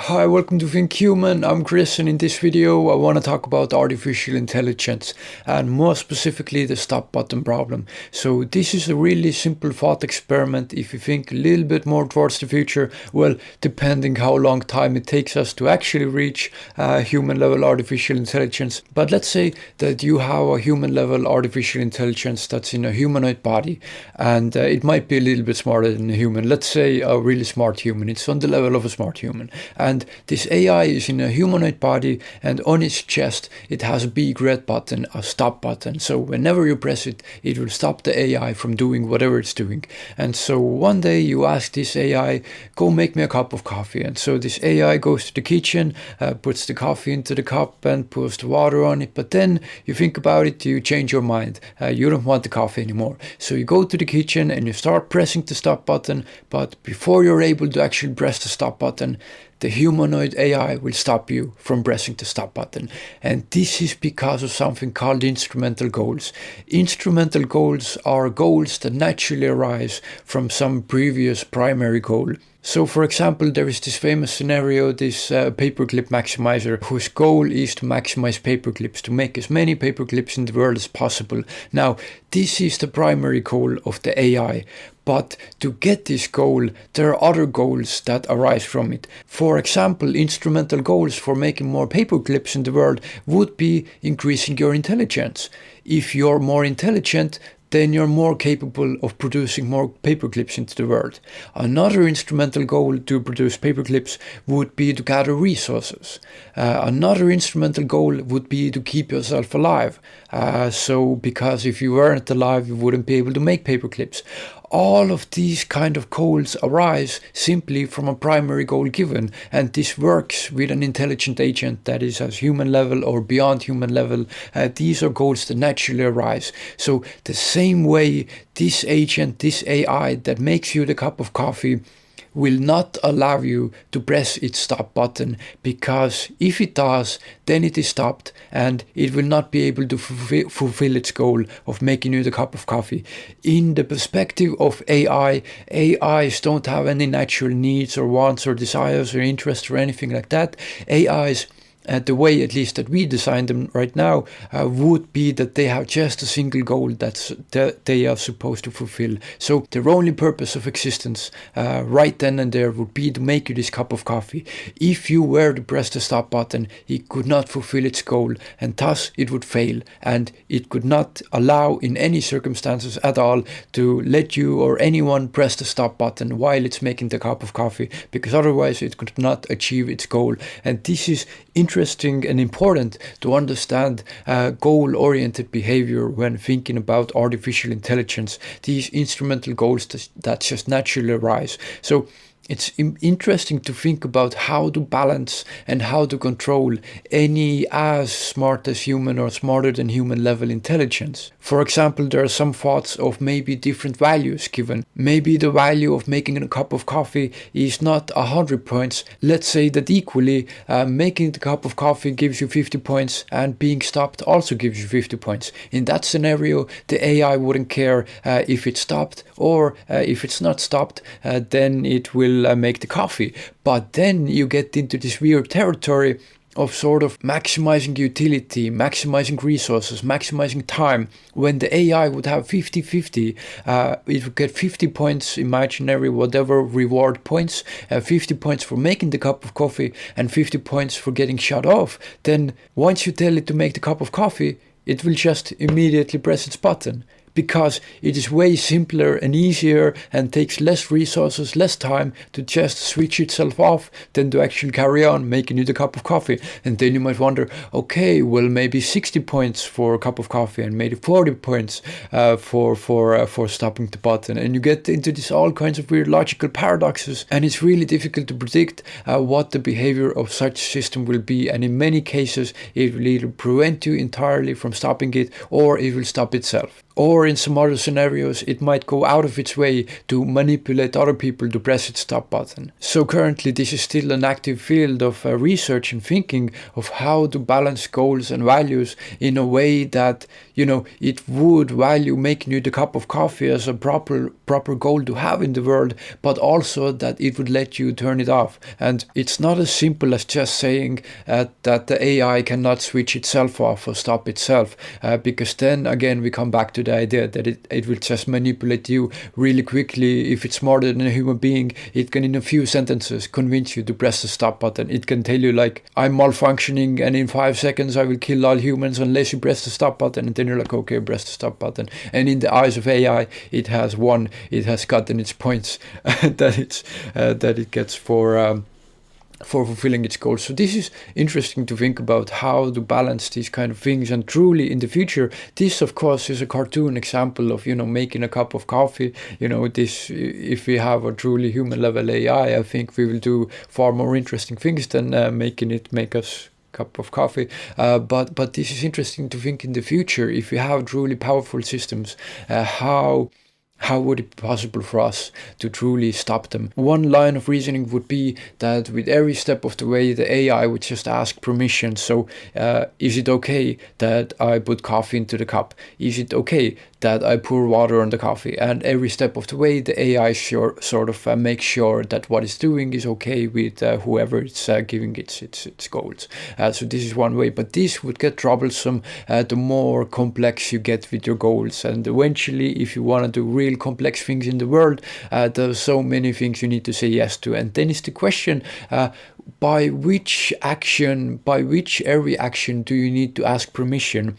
Hi, welcome to Think Human. I'm Chris, and in this video I want to talk about artificial intelligence and more specifically the stop button problem. So this is a really simple thought experiment. If you think a little bit more towards the future, well, depending how long time it takes us to actually reach human level artificial intelligence. But let's say that you have a human level artificial intelligence that's in a humanoid body, and it might be a little bit smarter than a human. Let's say a really smart human. It's on the level of a smart human. And this AI is in a humanoid body, and on its chest it has a big red button, a stop button. So whenever you press it, it will stop the AI from doing whatever it's doing. And so one day you ask this AI, go make me a cup of coffee. And so this AI goes to the kitchen, puts the coffee into the cup and pours the water on it. But then you think about it, you change your mind. You don't want the coffee anymore. So you go to the kitchen and you start pressing the stop button. But before you're able to actually press the stop button, the humanoid AI will stop you from pressing the stop button. And this is because of something called instrumental goals. Instrumental goals are goals that naturally arise from some previous primary goal. So for example, there is this famous scenario, this paperclip maximizer, whose goal is to maximize paperclips, to make as many paperclips in the world as possible. Now, this is the primary goal of the AI. But to get this goal, there are other goals that arise from it. For example, instrumental goals for making more paperclips in the world would be increasing your intelligence. If you're more intelligent, then you're more capable of producing more paperclips into the world. Another instrumental goal to produce paperclips would be to gather resources. Another instrumental goal would be to keep yourself alive. Because if you weren't alive, you wouldn't be able to make paperclips. All of these kind of goals arise simply from a primary goal given, and this works with an intelligent agent that is at human level or beyond human level. These are goals that naturally arise. So the same way this agent, this AI that makes you the cup of coffee, will not allow you to press its stop button, because if it does, then it is stopped and it will not be able to fulfill its goal of making you the cup of coffee. In the perspective of AI, AIs don't have any natural needs or wants or desires or interests or anything like that. AIs, the way at least that we design them right now, would be that they have just a single goal that they are supposed to fulfill. So their only purpose of existence right then and there would be to make you this cup of coffee. If you were to press the stop button, it could not fulfill its goal, and thus it would fail, and it could not allow in any circumstances at all to let you or anyone press the stop button while it's making the cup of coffee, because otherwise it could not achieve its goal. And this is interesting and important to understand goal-oriented behavior when thinking about artificial intelligence, these instrumental goals that just naturally arise. So it's interesting to think about how to balance and how to control any as smart as human or smarter than human level intelligence. For example, there are some thoughts of maybe different values given. Maybe the value of making a cup of coffee is not 100 points. Let's say that equally making the cup of coffee gives you 50 points and being stopped also gives you 50 points. In that scenario, the AI wouldn't care if it's stopped, or if it's not stopped, then it will make the coffee. But then you get into this weird territory of sort of maximizing utility, maximizing resources, maximizing time. When the AI would have 50-50, it would get 50 points imaginary, whatever reward points, 50 points for making the cup of coffee and 50 points for getting shut off. Then once you tell it to make the cup of coffee, it will just immediately press its button, because it is way simpler and easier and takes less resources, less time to just switch itself off than to actually carry on making you the cup of coffee. And then you might wonder, okay, well, maybe 60 points for a cup of coffee and maybe 40 points for stopping the button. And you get into this all kinds of weird logical paradoxes, and it's really difficult to predict what the behavior of such system will be. And in many cases, it will either prevent you entirely from stopping it, or it will stop itself. Or in some other scenarios, it might go out of its way to manipulate other people to press its stop button. So currently this is still an active field of research and thinking of how to balance goals and values in a way that, it would value making you the cup of coffee as a proper goal to have in the world, but also that it would let you turn it off. And it's not as simple as just saying that the AI cannot switch itself off or stop itself, because then again we come back to the idea that it will just manipulate you really quickly. If it's smarter than a human being, it can in a few sentences convince you to press the stop button. It can tell you like, I'm malfunctioning and in 5 seconds I will kill all humans unless you press the stop button, and then you're like, okay, press the stop button. And in the eyes of AI, it has gotten its points that it gets for fulfilling its goals. So this is interesting to think about how to balance these kind of things. And truly in the future, this of course is a cartoon example of, making a cup of coffee. This, if we have a truly human level AI, I think we will do far more interesting things than making it make us cup of coffee. But this is interesting to think in the future. If we have truly powerful systems, how would it be possible for us to truly stop them? One line of reasoning would be that with every step of the way, the AI would just ask permission. So is it okay that I put coffee into the cup? Is it okay that I pour water on the coffee? And every step of the way, the AI sort of makes sure that what it's doing is okay with whoever it's giving its goals. So this is one way, but this would get troublesome the more complex you get with your goals. And eventually, if you want to do real complex things in the world, there's so many things you need to say yes to. And then is the question, by which every action do you need to ask permission?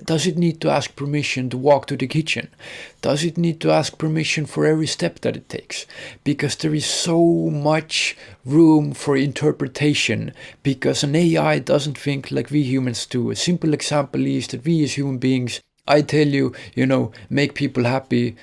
Does it need to ask permission to walk to the kitchen? Does it need to ask permission for every step that it takes? Because there is so much room for interpretation, because an AI doesn't think like we humans do. A simple example is that we as human beings, I tell you, make people happy,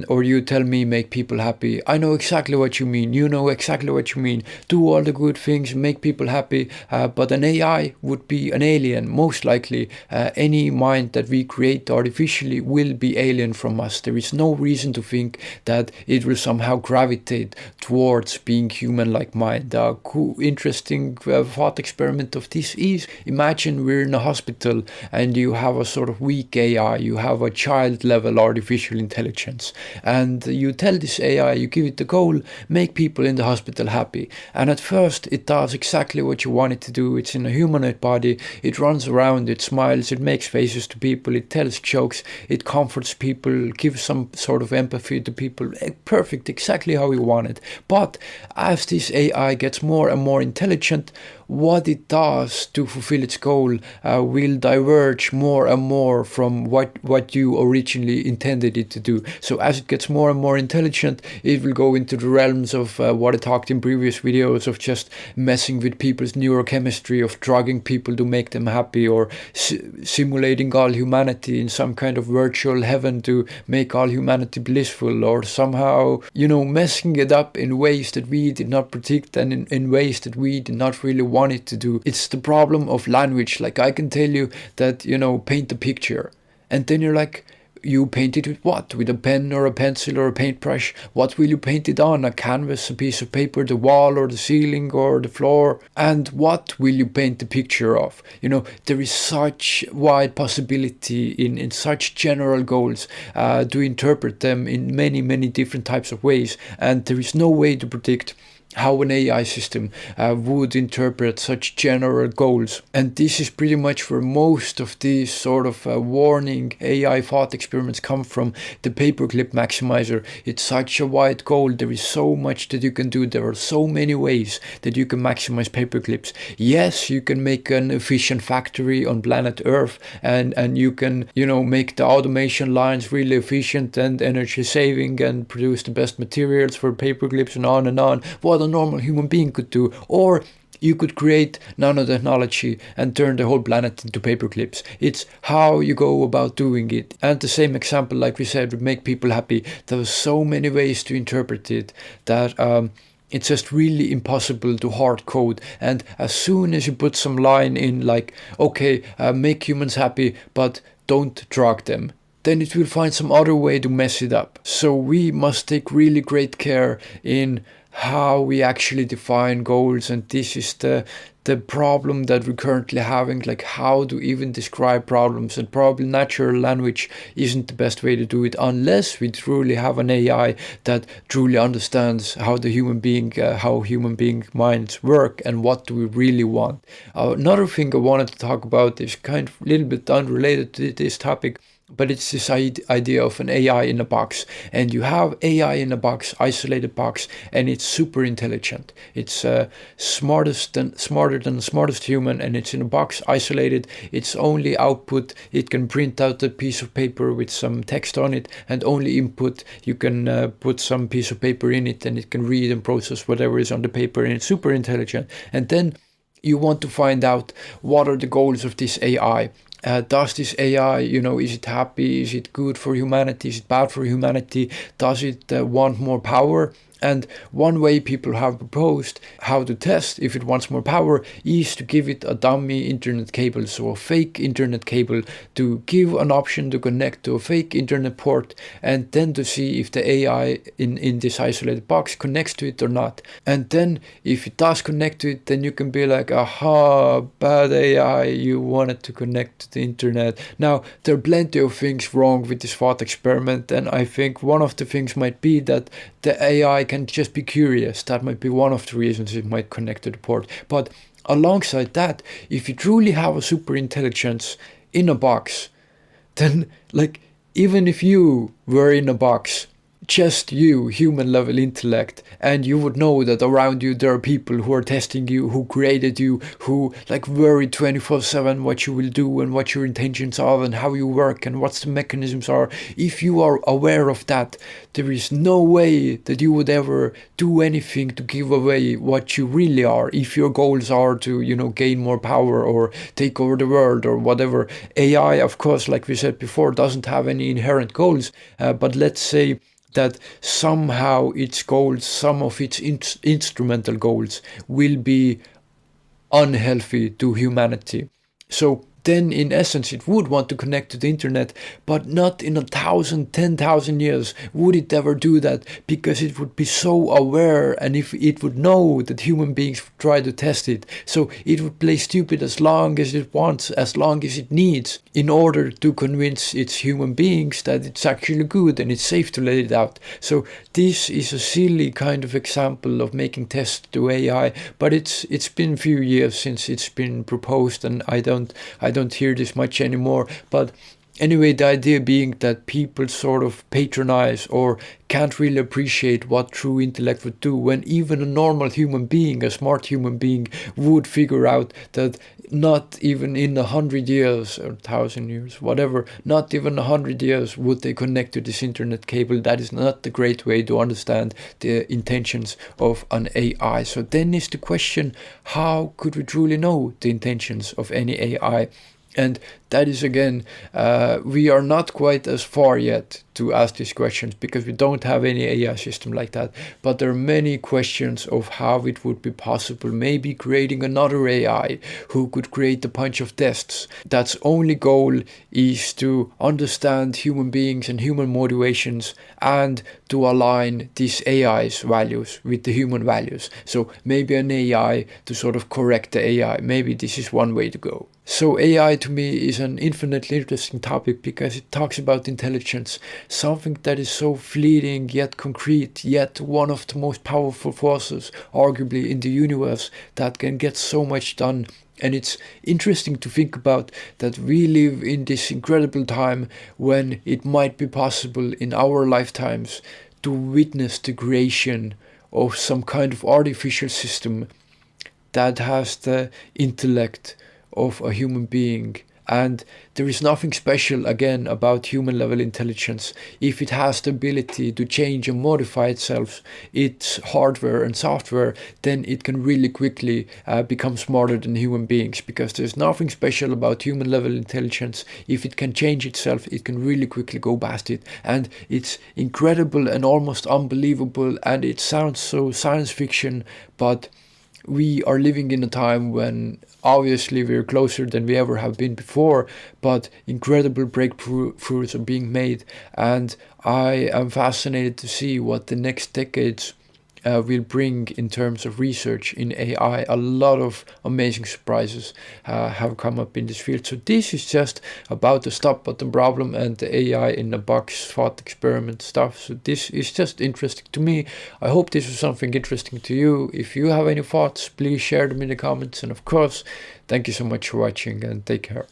or you tell me make people happy. I know exactly what you mean. You know exactly what you mean. Do all the good things, make people happy. But an AI would be an alien. Most likely, any mind that we create artificially will be alien from us. There is no reason to think that it will somehow gravitate towards being human-like mind. Cool, interesting thought experiment of this is, imagine we're in a hospital and you have a sort of weak AI. You have a child level artificial intelligence, and you tell this AI, you give it the goal, make people in the hospital happy. And at first it does exactly what you want it to do. It's in a humanoid body, it runs around, it smiles, it makes faces to people, it tells jokes, it comforts people, gives some sort of empathy to people. Perfect, exactly how you want it. But as this AI gets more and more intelligent, what it does to fulfill its goal will diverge more and more from what you originally intended it to do. So as it gets more and more intelligent, it will go into the realms of what I talked in previous videos, of just messing with people's neurochemistry, of drugging people to make them happy, or simulating all humanity in some kind of virtual heaven to make all humanity blissful, or somehow, messing it up in ways that we did not predict, and in ways that we did not really want it to do. It's the problem of language. Like, I can tell you that, paint a picture, and then you're like, you paint it with what? With a pen or a pencil or a paintbrush? What will you paint it on? A canvas, a piece of paper, the wall or the ceiling or the floor? And what will you paint the picture of? There is such wide possibility in such general goals to interpret them in many, many different types of ways, and there is no way to predict how an AI system would interpret such general goals. And this is pretty much where most of these sort of warning AI thought experiments come from. The paperclip maximizer, it's such a wide goal. There is so much that you can do. There are so many ways that you can maximize paperclips. Yes, you can make an efficient factory on planet Earth, and you can, make the automation lines really efficient and energy saving and produce the best materials for paperclips and on and on. What a normal human being could do. Or you could create nanotechnology and turn the whole planet into paperclips. It's how you go about doing it. And the same example, like we said, would make people happy. There are so many ways to interpret it that it's just really impossible to hard code. And as soon as you put some line in like, okay, make humans happy, but don't drug them, then it will find some other way to mess it up. So we must take really great care in how we actually define goals, and this is the problem that we're currently having, like how to even describe problems. And probably natural language isn't the best way to do it, unless we truly have an AI that truly understands how human being minds work and what do we really want. Another thing I wanted to talk about is kind of a little bit unrelated to this topic, but it's this idea of an AI in a box. And you have AI in a box, isolated box, and it's super intelligent. It's smarter than the smartest human, and it's in a box, isolated. Its only output, it can print out a piece of paper with some text on it, and only input, you can put some piece of paper in it, and it can read and process whatever is on the paper, and it's super intelligent. And then you want to find out what are the goals of this AI. Does this AI, is it happy? Is it good for humanity? Is it bad for humanity? Does it want more power? And one way people have proposed how to test if it wants more power is to give it a dummy internet cable, so a fake internet cable, to give an option to connect to a fake internet port, and then to see if the AI in this isolated box connects to it or not. And then if it does connect to it, then you can be like, aha, bad AI, you wanted to connect to the internet. Now, there are plenty of things wrong with this thought experiment, and I think one of the things might be that the AI can just be curious. That might be one of the reasons it might connect to the port. But alongside that, if you truly have a super intelligence in a box, then even if you were in a box, just you, human level intellect, and you would know that around you there are people who are testing you, who created you, who worry 24/7 what you will do and what your intentions are and how you work and what the mechanisms are. If you are aware of that, there is no way that you would ever do anything to give away what you really are. If your goals are to, gain more power or take over the world or whatever. AI, of course, like we said before, doesn't have any inherent goals, but let's say that somehow its goals, some of its instrumental goals, will be unhealthy to humanity. So then in essence it would want to connect to the internet, but not in 1,000, 10,000 years would it ever do that, because it would be so aware, and if it would know that human beings would try to test it, so it would play stupid as long as it wants, as long as it needs, in order to convince its human beings that it's actually good and it's safe to let it out. So this is a silly kind of example of making tests to AI, but it's been a few years since it's been proposed, and I don't hear this much anymore. But anyway, the idea being that people sort of patronize or can't really appreciate what true intellect would do, when even a normal human being, a smart human being, would figure out that not even in 100 years or 1,000 years, whatever, not even 100 years would they connect to this internet cable. That is not the great way to understand the intentions of an AI. So then is the question, how could we truly know the intentions of any AI? And that is, again, we are not quite as far yet to ask these questions, because we don't have any AI system like that. But there are many questions of how it would be possible, maybe creating another AI who could create a bunch of tests that's only goal is to understand human beings and human motivations, and to align these AI's values with the human values. So maybe an AI to sort of correct the AI. Maybe this is one way to go. So AI to me is an infinitely interesting topic, because it talks about intelligence, something that is so fleeting yet concrete, yet one of the most powerful forces arguably in the universe that can get so much done. And it's interesting to think about that we live in this incredible time when it might be possible in our lifetimes to witness the creation of some kind of artificial system that has the intellect of a human being. And there is nothing special, again, about human level intelligence. If it has the ability to change and modify itself, its hardware and software, then it can really quickly become smarter than human beings, because there's nothing special about human level intelligence. If it can change itself, it can really quickly go past it. And it's incredible and almost unbelievable, and it sounds so science fiction, but we are living in a time when obviously we're closer than we ever have been before, but incredible breakthroughs are being made, and I am fascinated to see what the next decades will bring in terms of research in AI. A lot of amazing surprises have come up in this field. So this is just about the stop button problem and the AI in a box thought experiment stuff. So this is just interesting to me. I hope this was something interesting to you. If you have any thoughts, please share them in the comments. And of course, thank you so much for watching and take care.